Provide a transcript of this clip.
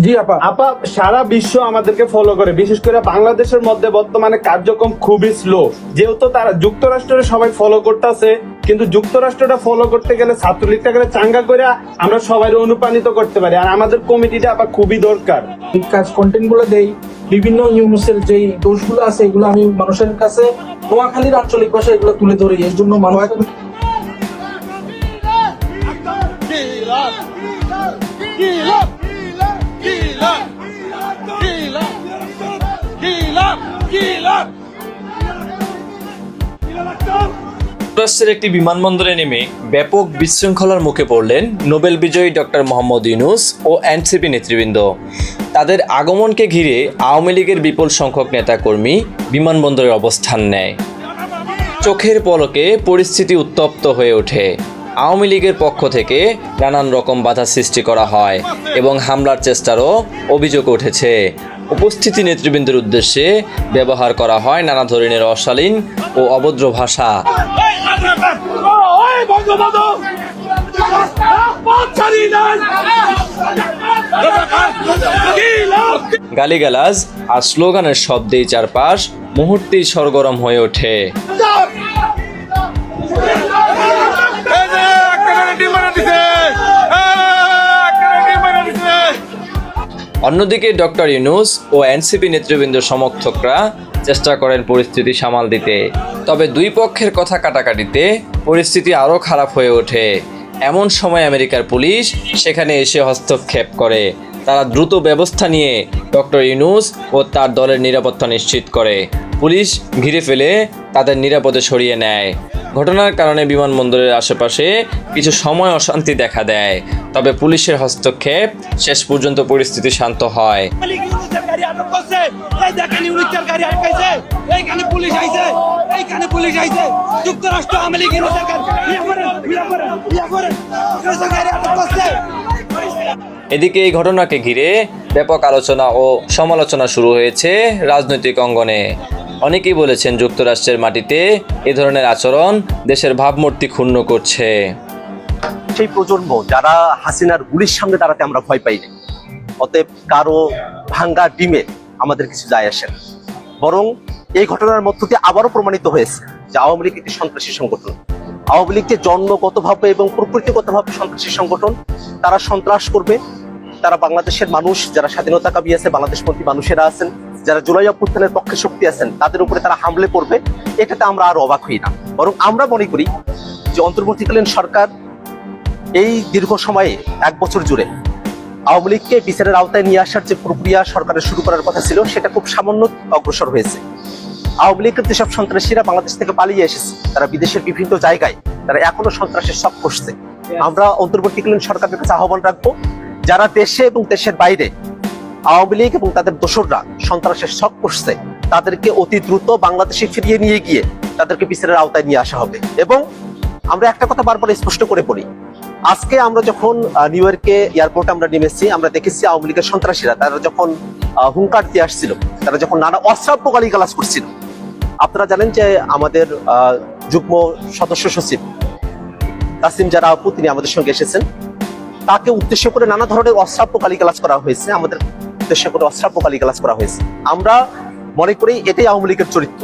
জি আপা। আপা, সারা বিশ্ব আমাদেরকে ফলো করে, বিশেষ করে বাংলাদেশের মধ্যে বর্তমানে কার্যক্রম খুবই স্লো, যেহেতু তারা যুক্তরাষ্ট্রের সবাই ফলো করতেছে, কিন্তু যুক্তরাষ্ট্রটা ফলো করতে গেলে ছাত্রলীগটা গেলে চাঙ্গা করে আমরা সবাই অনুপ্রাণিত করতে পারি, আর আমাদের কমিটিটা আপা খুবই দরকার। এই কাজ কন্টেন্ট গুলো দেই, বিভিন্ন ইউনুসের যে দোষগুলো আছে এগুলো আমি মানুষের কাছে নোয়াখালীর আঞ্চলিক ভাষায় এগুলো তুলে ধরি, এর জন্য মানুষ যুক্তরাষ্ট্রের একটি বিমানবন্দরে নেমে ব্যাপক বিশৃঙ্খলার মুখে পড়লেন নোবেল বিজয়ী ডক্টর মোহাম্মদ ইউনূস ও এনসিপি নেতৃবৃন্দ। তাদের আগমনকে ঘিরে আওয়ামী লীগের বিপুল সংখ্যক নেতাকর্মী বিমানবন্দরে অবস্থান নেয়। চোখের পলকে পরিস্থিতি উত্তপ্ত হয়ে ওঠে। আওয়ামী লীগের পক্ষ থেকে নানান রকম বাধা সৃষ্টি করা হয় এবং হামলার চেষ্টারও অভিযোগ উঠেছে। উপস্থিতি নেতৃবৃন্দের উদ্দেশ্যে ব্যবহার করা হয় নানা ধরনের অশালীন ও অভদ্র ভাষা। গালিগালাজ আর স্লোগানের শব্দেই চারপাশ মুহূর্তেই সরগরম হয়ে ওঠে। অন্যদিকে ডক্টর ইউনূস ও এনসিপি নেতৃবৃন্দ সমর্থকরা চেষ্টা করেন পরিস্থিতি সামাল দিতে, তবে দুই পক্ষের কথা কাটাকাটিতে পরিস্থিতি আরও খারাপ হয়ে ওঠে। এমন সময় আমেরিকার পুলিশ সেখানে এসে হস্তক্ষেপ করে। তারা দ্রুত ব্যবস্থা নিয়ে ডক্টর ইউনূস ও তার দলের নিরাপত্তা নিশ্চিত করে। পুলিশ ঘিরে ফেলে তাদের নিরাপদে সরিয়ে নেয়। ঘটনার কারণে বিমানবন্দরের আশেপাশে কিছু সময় অশান্তি দেখা দেয়, তবে পুলিশের হস্তক্ষেপ শেষ পর্যন্ত পরিস্থিতি শান্ত হয়। এদিকে এই ঘটনাকে ঘিরে ব্যাপক আলোচনা ও সমালোচনা শুরু হয়েছে রাজনৈতিক অঙ্গনে। অনেকেই বলেছেন যুক্তরাষ্ট্রের মাটিতে এ ধরনের আচরণ দেশের ভাবমূর্তি ক্ষুণ্ণ করছে। সেই প্রজন্ম যারা হাসিনার গুলির সামনে দাঁড়াতে আমরা ভয় পাই না, অতএব কারো ভাঙ্গা ডিমে আমাদের কিছু যায় আসে না। বরং এই ঘটনার মধ্য দিয়ে আবারও প্রমাণিত হয়েছে যে আওয়ামী লীগ একটি সন্ত্রাসী সংগঠন। আওয়ামী লীগ যে জন্মগতভাবে এবং প্রকৃতিগতভাবে সন্ত্রাসী সংগঠন, তারা সন্ত্রাস করবে। তারা বাংলাদেশের মানুষ যারা স্বাধীনতাকামী আছে, বাংলাদেশপন্থী মানুষেরা আছেন, যারা জুলাই অভ্যুত্থানের পক্ষে শক্তি আছেন, তাদের উপরে তারা হামলে পড়বে। এটাতে আমরা আর অবাক হই না, বরং আমরা মনে করি যে অন্তর্বর্তীকালীন সরকার এই দীর্ঘ সময়ে 1 বছর জুড়ে আওয়ামী লীগকে বিচারের আওতায় নিয়ে আসার যে প্রক্রিয়া সরকারের শুরু করার কথা ছিল, সেটা খুব সামান্য অগ্রসর হয়েছে। আওয়ামী লীগের যেসব সন্ত্রাসীরা বাংলাদেশ থেকে পালিয়ে এসেছে, তারা বিদেশের বিভিন্ন জায়গায় তারা এখনো সন্ত্রাসের শখ করছে। আমরা অন্তর্বর্তীকালীন সরকারের কাছে আহ্বান রাখবো, যারা দেশে এবং দেশের বাইরে আওয়ামী লীগ এবং তাদের দোসররা সন্ত্রাসের শখ করছে, তাদেরকে অতি দ্রুত বাংলাদেশে ফিরিয়ে নিয়ে গিয়ে তাদেরকে বিচারের আওতায় নিয়ে আসা হবে। এবং আমরা একটা কথা বারবার স্পষ্ট করে বলি, আজকে আমরা যখন নিউ ইয়র্কে এয়ারপোর্টে আমরা নেমেছি, আমরা দেখেছি আওয়ামী লীগের সন্ত্রাসীরা তারা যখন হুঙ্কার দিয়ে আসছিল, তারা যখন নানা অশ্রাব্য গালিগালাজ করছিল। আপনারা জানেন যে আমাদের যুগ্ম সদস্য সচিব তাসিম যারা আপু, তিনি আমাদের সঙ্গে এসেছেন, তাকে উদ্দেশ্য করে নানা ধরনের অশ্রাব্য গালিগালাজ করা হয়েছে, আমাদের উদ্দেশ্য করে অশ্রাব্য গালিগালাজ করা হয়েছে। আমরা মনে করি এটাই আওয়ামী লীগের চরিত্র।